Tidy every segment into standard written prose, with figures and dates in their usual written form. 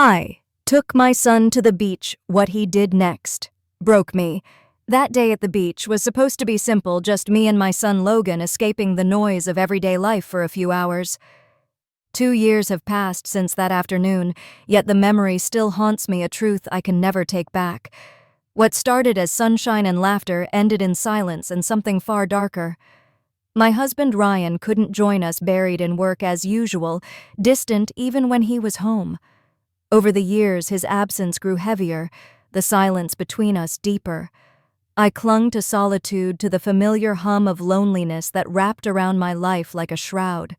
Hi. Took my son to the beach. What he did next broke me. That day at the beach was supposed to be simple, just me and my son Logan escaping the noise of everyday life for a few hours. 2 years have passed since that afternoon, yet the memory still haunts me, a truth I can never take back. What started as sunshine and laughter ended in silence and something far darker. My husband Ryan couldn't join us, buried in work as usual, distant even when he was home. Over the years, his absence grew heavier, the silence between us deeper. I clung to solitude, to the familiar hum of loneliness that wrapped around my life like a shroud.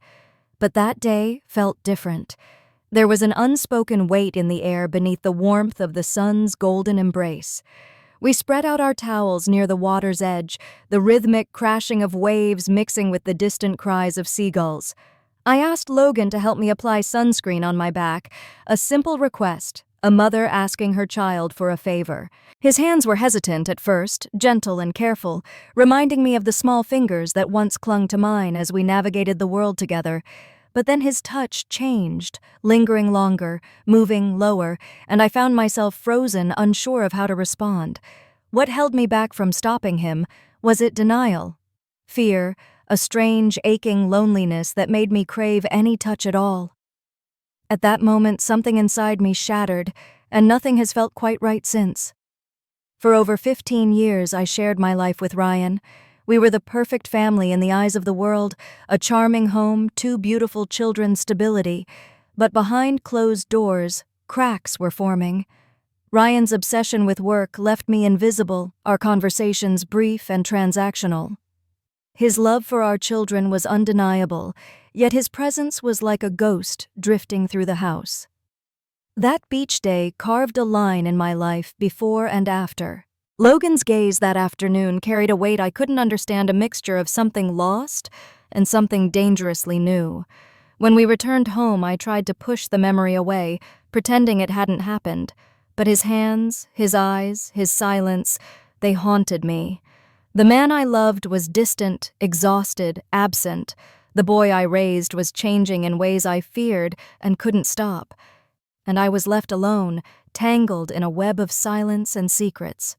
But that day felt different. There was an unspoken weight in the air beneath the warmth of the sun's golden embrace. We spread out our towels near the water's edge, the rhythmic crashing of waves mixing with the distant cries of seagulls. I asked Logan to help me apply sunscreen on my back, a simple request, a mother asking her child for a favor. His hands were hesitant at first, gentle and careful, reminding me of the small fingers that once clung to mine as we navigated the world together. But then his touch changed, lingering longer, moving lower, and I found myself frozen, unsure of how to respond. What held me back from stopping him? Was it denial? Fear? A strange, aching loneliness that made me crave any touch at all? At that moment, something inside me shattered, and nothing has felt quite right since. For over 15 years, I shared my life with Ryan. We were the perfect family in the eyes of the world, a charming home, 2 beautiful children, stability. But behind closed doors, cracks were forming. Ryan's obsession with work left me invisible, our conversations brief and transactional. His love for our children was undeniable, yet his presence was like a ghost drifting through the house. That beach day carved a line in my life before and after. Logan's gaze that afternoon carried a weight I couldn't understand, a mixture of something lost and something dangerously new. When we returned home, I tried to push the memory away, pretending it hadn't happened. But his hands, his eyes, his silence, they haunted me. The man I loved was distant, exhausted, absent. The boy I raised was changing in ways I feared and couldn't stop. And I was left alone, tangled in a web of silence and secrets.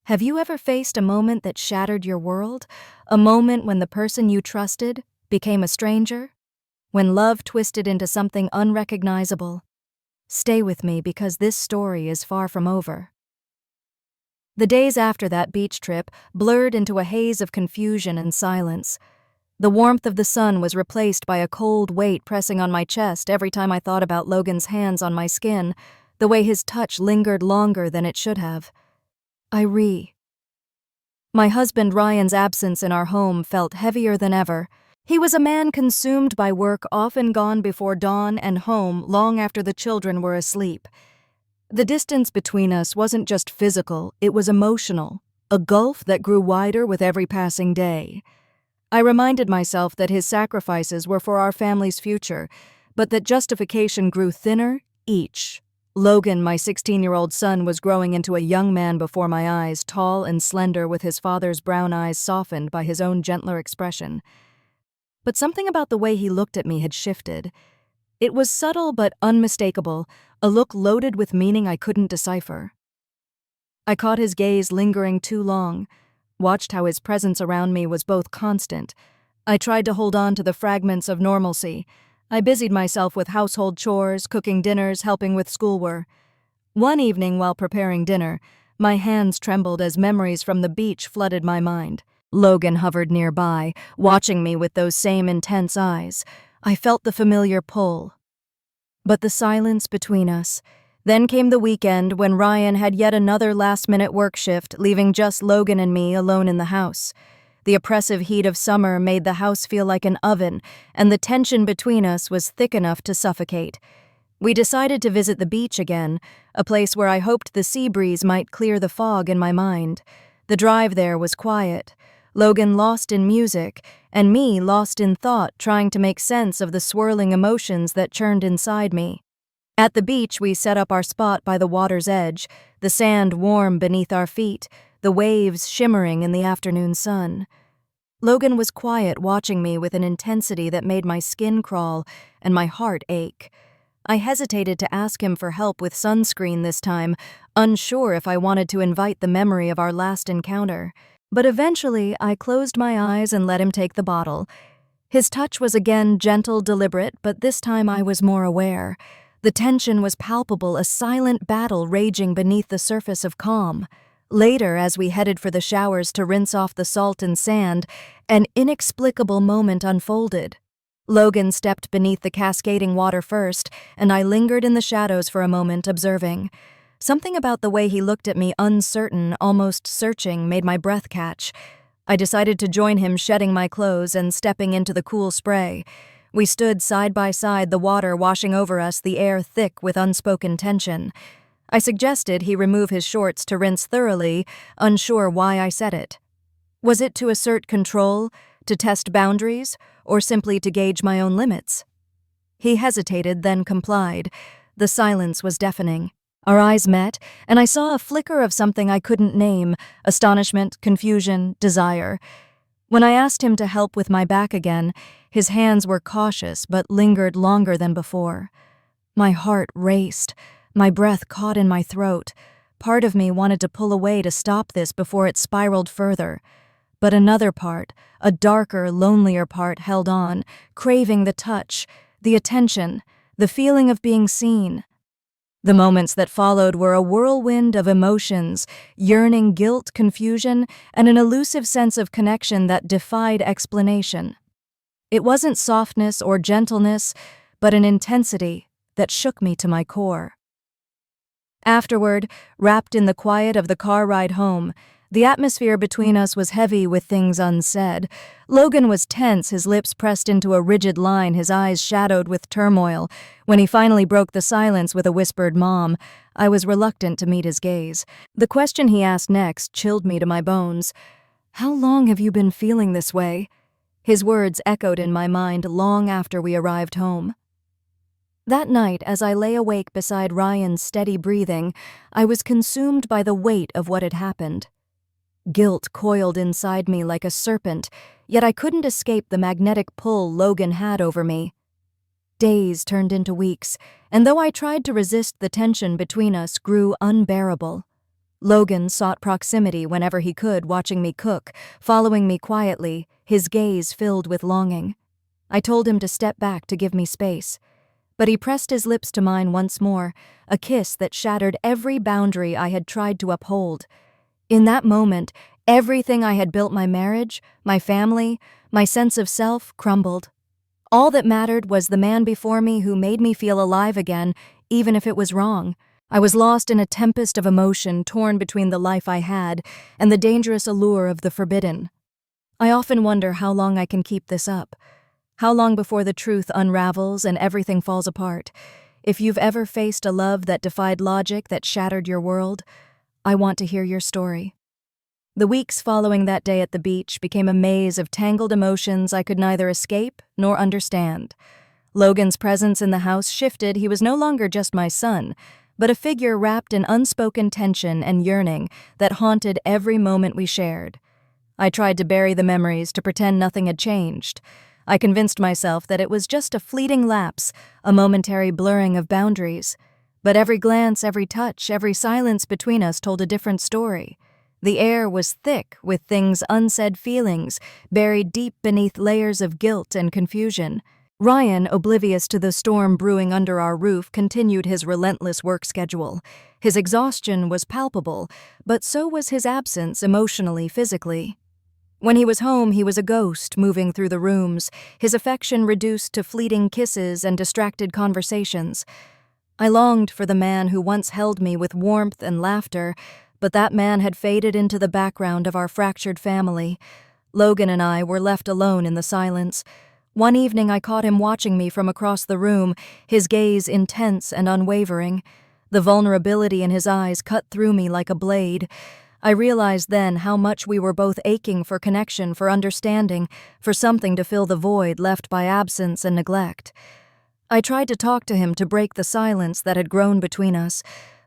Have you ever faced a moment that shattered your world? A moment when the person you trusted became a stranger? When love twisted into something unrecognizable? Stay with me, because this story is far from over. The days after that beach trip blurred into a haze of confusion and silence. The warmth of the sun was replaced by a cold weight pressing on my chest every time I thought about Logan's hands on my skin, the way his touch lingered longer than it should have. My husband Ryan's absence in our home felt heavier than ever. He was a man consumed by work, often gone before dawn and home long after the children were asleep. The distance between us wasn't just physical, it was emotional, a gulf that grew wider with every passing day. I reminded myself that his sacrifices were for our family's future, but that justification grew thinner each. Logan, my 16-year-old son, was growing into a young man before my eyes, tall and slender, with his father's brown eyes softened by his own gentler expression. But something about the way he looked at me had shifted. It was subtle but unmistakable, a look loaded with meaning I couldn't decipher. I caught his gaze lingering too long, watched how his presence around me was both constant. I tried to hold on to the fragments of normalcy. I busied myself with household chores, cooking dinners, helping with schoolwork. One evening while preparing dinner, my hands trembled as memories from the beach flooded my mind. Logan hovered nearby, watching me with those same intense eyes. I felt the familiar pull. But the silence between us. Then came the weekend when Ryan had yet another last-minute work shift, leaving just Logan and me alone in the house. The oppressive heat of summer made the house feel like an oven, and the tension between us was thick enough to suffocate. We decided to visit the beach again, a place where I hoped the sea breeze might clear the fog in my mind. The drive there was quiet. Logan lost in music, and me lost in thought, trying to make sense of the swirling emotions that churned inside me. At the beach, we set up our spot by the water's edge, the sand warm beneath our feet, the waves shimmering in the afternoon sun. Logan was quiet, watching me with an intensity that made my skin crawl and my heart ache. I hesitated to ask him for help with sunscreen this time, unsure if I wanted to invite the memory of our last encounter. But eventually, I closed my eyes and let him take the bottle. His touch was again gentle, deliberate, but this time I was more aware. The tension was palpable, a silent battle raging beneath the surface of calm. Later, as we headed for the showers to rinse off the salt and sand, an inexplicable moment unfolded. Logan stepped beneath the cascading water first, and I lingered in the shadows for a moment, observing. Something about the way he looked at me, uncertain, almost searching, made my breath catch. I decided to join him, shedding my clothes and stepping into the cool spray. We stood side by side, the water washing over us, the air thick with unspoken tension. I suggested he remove his shorts to rinse thoroughly, unsure why I said it. Was it to assert control, to test boundaries, or simply to gauge my own limits? He hesitated, then complied. The silence was deafening. Our eyes met, and I saw a flicker of something I couldn't name, astonishment, confusion, desire. When I asked him to help with my back again, his hands were cautious but lingered longer than before. My heart raced. My breath caught in my throat. Part of me wanted to pull away to stop this before it spiraled further. But another part, a darker, lonelier part, held on, craving the touch, the attention, the feeling of being seen. The moments that followed were a whirlwind of emotions, yearning, guilt, confusion, and an elusive sense of connection that defied explanation. It wasn't softness or gentleness, but an intensity that shook me to my core. Afterward, wrapped in the quiet of the car ride home, the atmosphere between us was heavy with things unsaid. Logan was tense, his lips pressed into a rigid line, his eyes shadowed with turmoil. When he finally broke the silence with a whispered "Mom," I was reluctant to meet his gaze. The question he asked next chilled me to my bones. "How long have you been feeling this way?" His words echoed in my mind long after we arrived home. That night, as I lay awake beside Ryan's steady breathing, I was consumed by the weight of what had happened. Guilt coiled inside me like a serpent, yet I couldn't escape the magnetic pull Logan had over me. Days turned into weeks, and though I tried to resist, the tension between us grew unbearable. Logan sought proximity whenever he could, watching me cook, following me quietly, his gaze filled with longing. I told him to step back to give me space. But he pressed his lips to mine once more, a kiss that shattered every boundary I had tried to uphold. In that moment, everything I had built, my marriage, my family, my sense of self, crumbled. All that mattered was the man before me who made me feel alive again, even if it was wrong. I was lost in a tempest of emotion, torn between the life I had and the dangerous allure of the forbidden. I often wonder how long I can keep this up. How long before the truth unravels and everything falls apart? If you've ever faced a love that defied logic, that shattered your world, I want to hear your story. The weeks following that day at the beach became a maze of tangled emotions I could neither escape nor understand. Logan's presence in the house shifted. He was no longer just my son, but a figure wrapped in unspoken tension and yearning that haunted every moment we shared. I tried to bury the memories, to pretend nothing had changed. I convinced myself that it was just a fleeting lapse, a momentary blurring of boundaries. But every glance, every touch, every silence between us told a different story. The air was thick with things unsaid, feelings buried deep beneath layers of guilt and confusion. Ryan, oblivious to the storm brewing under our roof, continued his relentless work schedule. His exhaustion was palpable, but so was his absence emotionally, physically. When he was home, he was a ghost moving through the rooms, his affection reduced to fleeting kisses and distracted conversations. I longed for the man who once held me with warmth and laughter, but that man had faded into the background of our fractured family. Logan and I were left alone in the silence. One evening I caught him watching me from across the room, his gaze intense and unwavering. The vulnerability in his eyes cut through me like a blade. I realized then how much we were both aching for connection, for understanding, for something to fill the void left by absence and neglect. I tried to talk to him, to break the silence that had grown between us,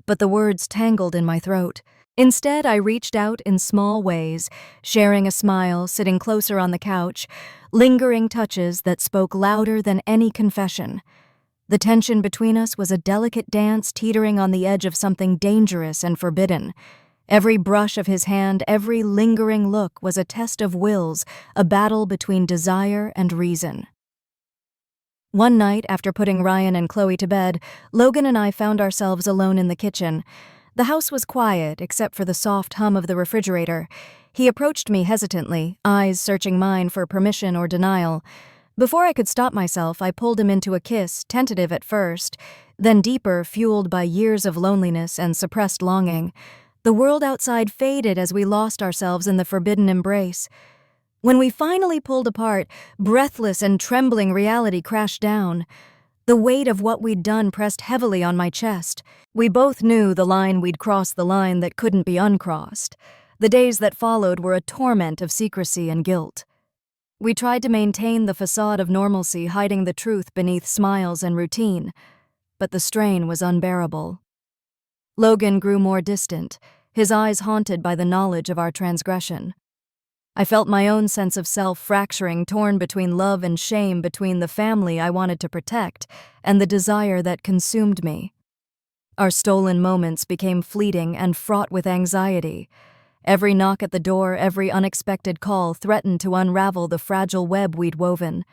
but the words tangled in my throat. Instead, I reached out in small ways, sharing a smile, sitting closer on the couch, lingering touches that spoke louder than any confession. The tension between us was a delicate dance teetering on the edge of something dangerous and forbidden. Every brush of his hand, every lingering look was a test of wills, a battle between desire and reason. One night, after putting Ryan and Chloe to bed, Logan and I found ourselves alone in the kitchen. The house was quiet, except for the soft hum of the refrigerator. He approached me hesitantly, eyes searching mine for permission or denial. Before I could stop myself, I pulled him into a kiss, tentative at first, then deeper, fueled by years of loneliness and suppressed longing. The world outside faded as we lost ourselves in the forbidden embrace. When we finally pulled apart, breathless and trembling, reality crashed down. The weight of what we'd done pressed heavily on my chest. We both knew we'd crossed the line that couldn't be uncrossed. The days that followed were a torment of secrecy and guilt. We tried to maintain the facade of normalcy, hiding the truth beneath smiles and routine, but the strain was unbearable. Logan grew more distant, his eyes haunted by the knowledge of our transgression. I felt my own sense of self fracturing, torn between love and shame, between the family I wanted to protect and the desire that consumed me. Our stolen moments became fleeting and fraught with anxiety. Every knock at the door, every unexpected call threatened to unravel the fragile web we'd woven.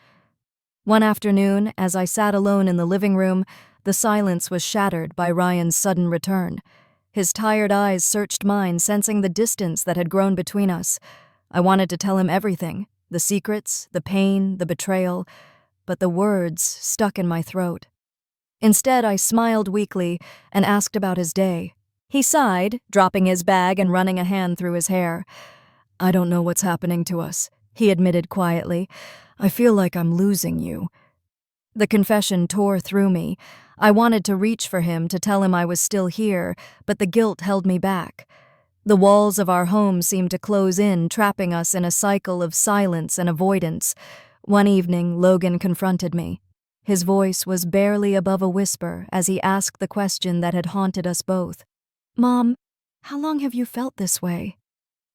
One afternoon, as I sat alone in the living room, the silence was shattered by Ryan's sudden return. His tired eyes searched mine, sensing the distance that had grown between us. I wanted to tell him everything, the secrets, the pain, the betrayal, but the words stuck in my throat. Instead, I smiled weakly and asked about his day. He sighed, dropping his bag and running a hand through his hair. "I don't know what's happening to us," he admitted quietly. "I feel like I'm losing you." The confession tore through me. I wanted to reach for him, to tell him I was still here, but the guilt held me back. The walls of our home seemed to close in, trapping us in a cycle of silence and avoidance. One evening, Logan confronted me. His voice was barely above a whisper as he asked the question that had haunted us both. "Mom, how long have you felt this way?"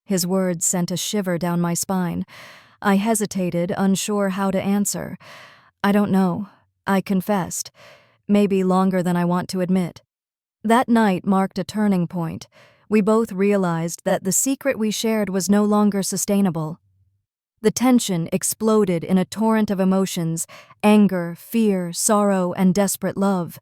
His words sent a shiver down my spine. I hesitated, unsure how to answer. "I don't know," I confessed. "Maybe longer than I want to admit." That night marked a turning point. We both realized that the secret we shared was no longer sustainable. The tension exploded in a torrent of emotions: anger, fear, sorrow, and desperate love.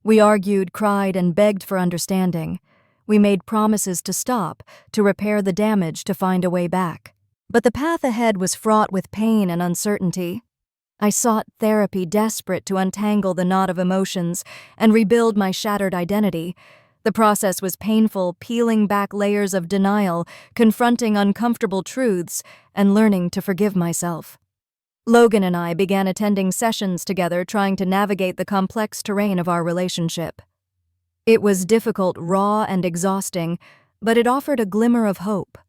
We argued, cried, and begged for understanding. We made promises to stop, to repair the damage, to find a way back. But the path ahead was fraught with pain and uncertainty. I sought therapy, desperate to untangle the knot of emotions and rebuild my shattered identity. The process was painful, peeling back layers of denial, confronting uncomfortable truths, and learning to forgive myself. Logan and I began attending sessions together, trying to navigate the complex terrain of our relationship. It was difficult, raw, and exhausting, but it offered a glimmer of hope.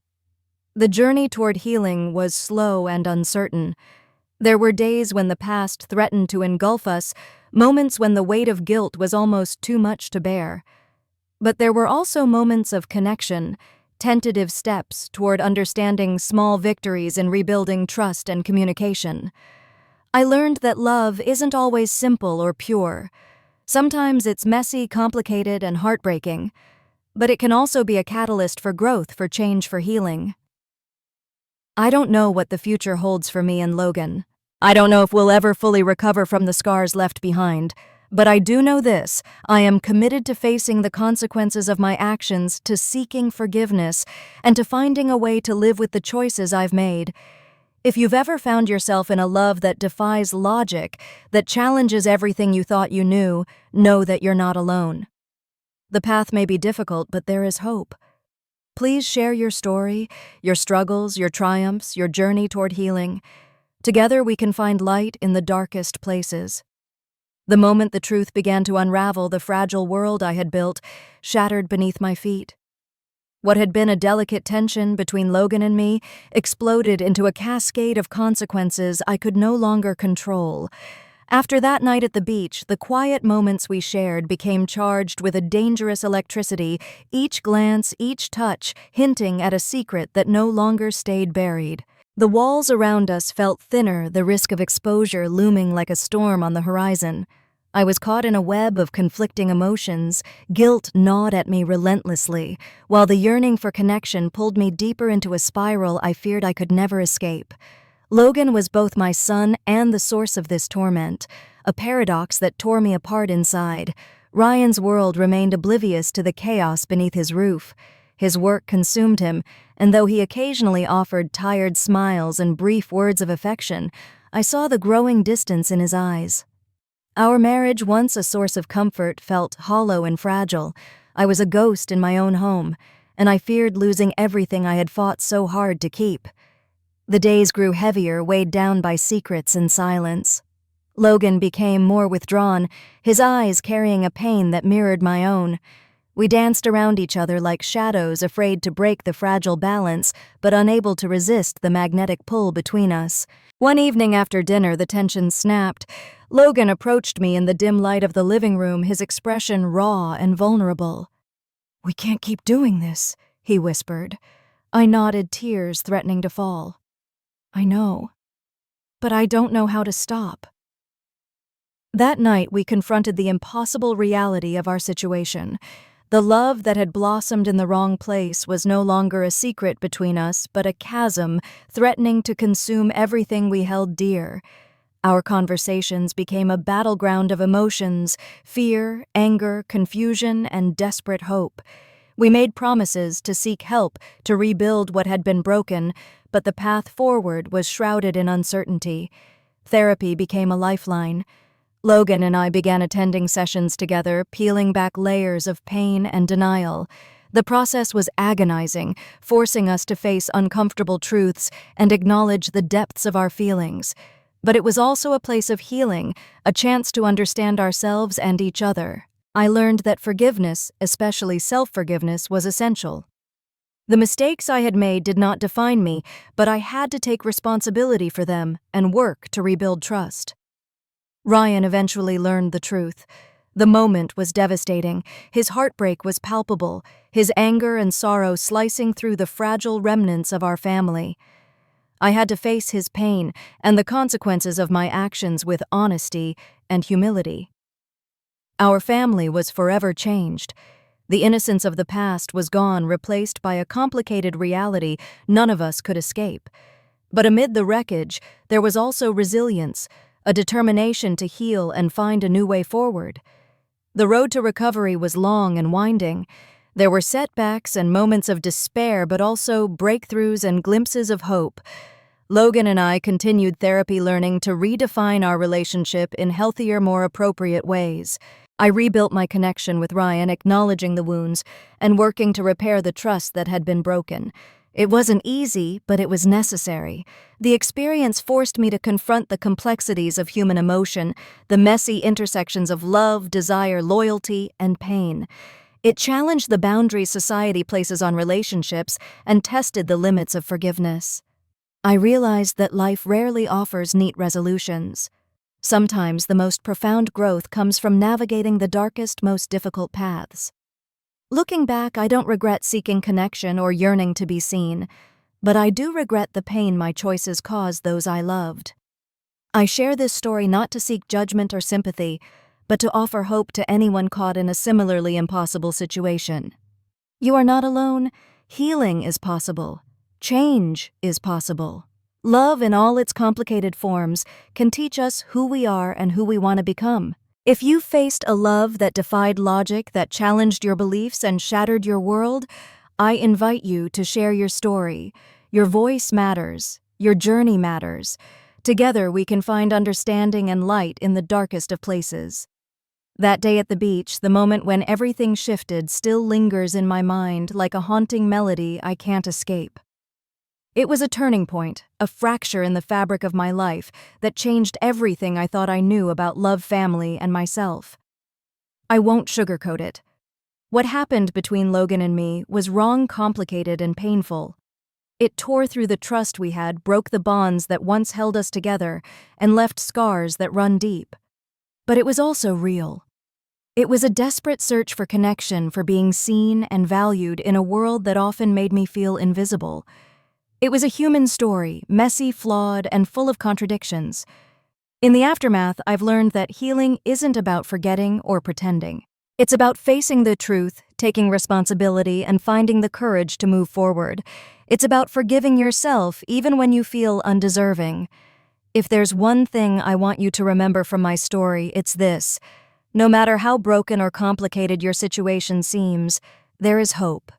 The journey toward healing was slow and uncertain. There were days when the past threatened to engulf us, moments when the weight of guilt was almost too much to bear. But there were also moments of connection, tentative steps toward understanding, small victories in rebuilding trust and communication. I learned that love isn't always simple or pure. Sometimes it's messy, complicated, and heartbreaking, but it can also be a catalyst for growth, for change, for healing. I don't know what the future holds for me and Logan. I don't know if we'll ever fully recover from the scars left behind. But I do know this: I am committed to facing the consequences of my actions, to seeking forgiveness, and to finding a way to live with the choices I've made. If you've ever found yourself in a love that defies logic, that challenges everything you thought you knew, know that you're not alone. The path may be difficult, but there is hope. Please share your story, your struggles, your triumphs, your journey toward healing. Together we can find light in the darkest places. The moment the truth began to unravel, the fragile world I had built shattered beneath my feet. What had been a delicate tension between Logan and me exploded into a cascade of consequences I could no longer control. After that night at the beach, the quiet moments we shared became charged with a dangerous electricity, each glance, each touch, hinting at a secret that no longer stayed buried. The walls around us felt thinner, the risk of exposure looming like a storm on the horizon. I was caught in a web of conflicting emotions. Guilt gnawed at me relentlessly, while the yearning for connection pulled me deeper into a spiral I feared I could never escape. Logan was both my son and the source of this torment, a paradox that tore me apart inside. Ryan's world remained oblivious to the chaos beneath his roof. His work consumed him, and though he occasionally offered tired smiles and brief words of affection, I saw the growing distance in his eyes. Our marriage, once a source of comfort, felt hollow and fragile. I was a ghost in my own home, and I feared losing everything I had fought so hard to keep. The days grew heavier, weighed down by secrets and silence. Logan became more withdrawn, his eyes carrying a pain that mirrored my own. We danced around each other like shadows, afraid to break the fragile balance, but unable to resist the magnetic pull between us. One evening after dinner, the tension snapped. Logan approached me in the dim light of the living room, his expression raw and vulnerable. "We can't keep doing this," he whispered. I nodded, tears threatening to fall. "I know, but I don't know how to stop." That night, we confronted the impossible reality of our situation. The love that had blossomed in the wrong place was no longer a secret between us, but a chasm threatening to consume everything we held dear. Our conversations became a battleground of emotions, fear, anger, confusion, and desperate hope. We made promises to seek help, to rebuild what had been broken, but the path forward was shrouded in uncertainty. Therapy became a lifeline. Logan and I began attending sessions together, peeling back layers of pain and denial. The process was agonizing, forcing us to face uncomfortable truths and acknowledge the depths of our feelings. But it was also a place of healing, a chance to understand ourselves and each other. I learned that forgiveness, especially self-forgiveness, was essential. The mistakes I had made did not define me, but I had to take responsibility for them and work to rebuild trust. Ryan eventually learned the truth. The moment was devastating. His heartbreak was palpable, his anger and sorrow slicing through the fragile remnants of our family. I had to face his pain and the consequences of my actions with honesty and humility. Our family was forever changed. The innocence of the past was gone, replaced by a complicated reality none of us could escape. But amid the wreckage, there was also resilience, a determination to heal and find a new way forward. The road to recovery was long and winding. There were setbacks and moments of despair, but also breakthroughs and glimpses of hope. Logan and I continued therapy, learning to redefine our relationship in healthier, more appropriate ways. I rebuilt my connection with Ryan, acknowledging the wounds and working to repair the trust that had been broken. It wasn't easy, but it was necessary. The experience forced me to confront the complexities of human emotion, the messy intersections of love, desire, loyalty, and pain. It challenged the boundaries society places on relationships and tested the limits of forgiveness. I realized that life rarely offers neat resolutions. Sometimes the most profound growth comes from navigating the darkest, most difficult paths. Looking back, I don't regret seeking connection or yearning to be seen, but I do regret the pain my choices caused those I loved. I share this story not to seek judgment or sympathy, but to offer hope to anyone caught in a similarly impossible situation. You are not alone. Healing is possible. Change is possible. Love in all its complicated forms can teach us who we are and who we want to become. If you faced a love that defied logic, that challenged your beliefs and shattered your world, I invite you to share your story. Your voice matters. Your journey matters. Together we can find understanding and light in the darkest of places. That day at the beach, the moment when everything shifted, still lingers in my mind like a haunting melody I can't escape. It was a turning point, a fracture in the fabric of my life that changed everything I thought I knew about love, family, and myself. I won't sugarcoat it. What happened between Logan and me was wrong, complicated, and painful. It tore through the trust we had, broke the bonds that once held us together, and left scars that run deep. But it was also real. It was a desperate search for connection, for being seen and valued in a world that often made me feel invisible. It was a human story, messy, flawed, and full of contradictions. In the aftermath, I've learned that healing isn't about forgetting or pretending. It's about facing the truth, taking responsibility, and finding the courage to move forward. It's about forgiving yourself even when you feel undeserving. If there's one thing I want you to remember from my story, it's this. No matter how broken or complicated your situation seems, there is hope.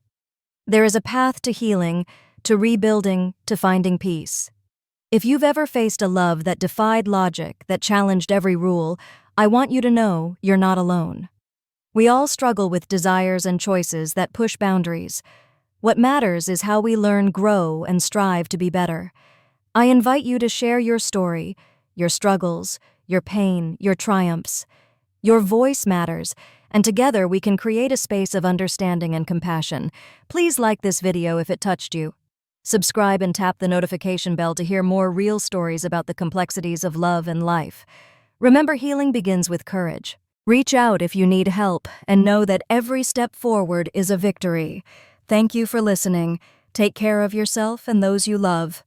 There is a path to healing, to rebuilding, to finding peace. If you've ever faced a love that defied logic, that challenged every rule, I want you to know you're not alone. We all struggle with desires and choices that push boundaries. What matters is how we learn, grow, and strive to be better. I invite you to share your story, your struggles, your pain, your triumphs. Your voice matters, and together we can create a space of understanding and compassion. Please like this video if it touched you. Subscribe and tap the notification bell to hear more real stories about the complexities of love and life. Remember, healing begins with courage. Reach out if you need help, and know that every step forward is a victory. Thank you for listening. Take care of yourself and those you love.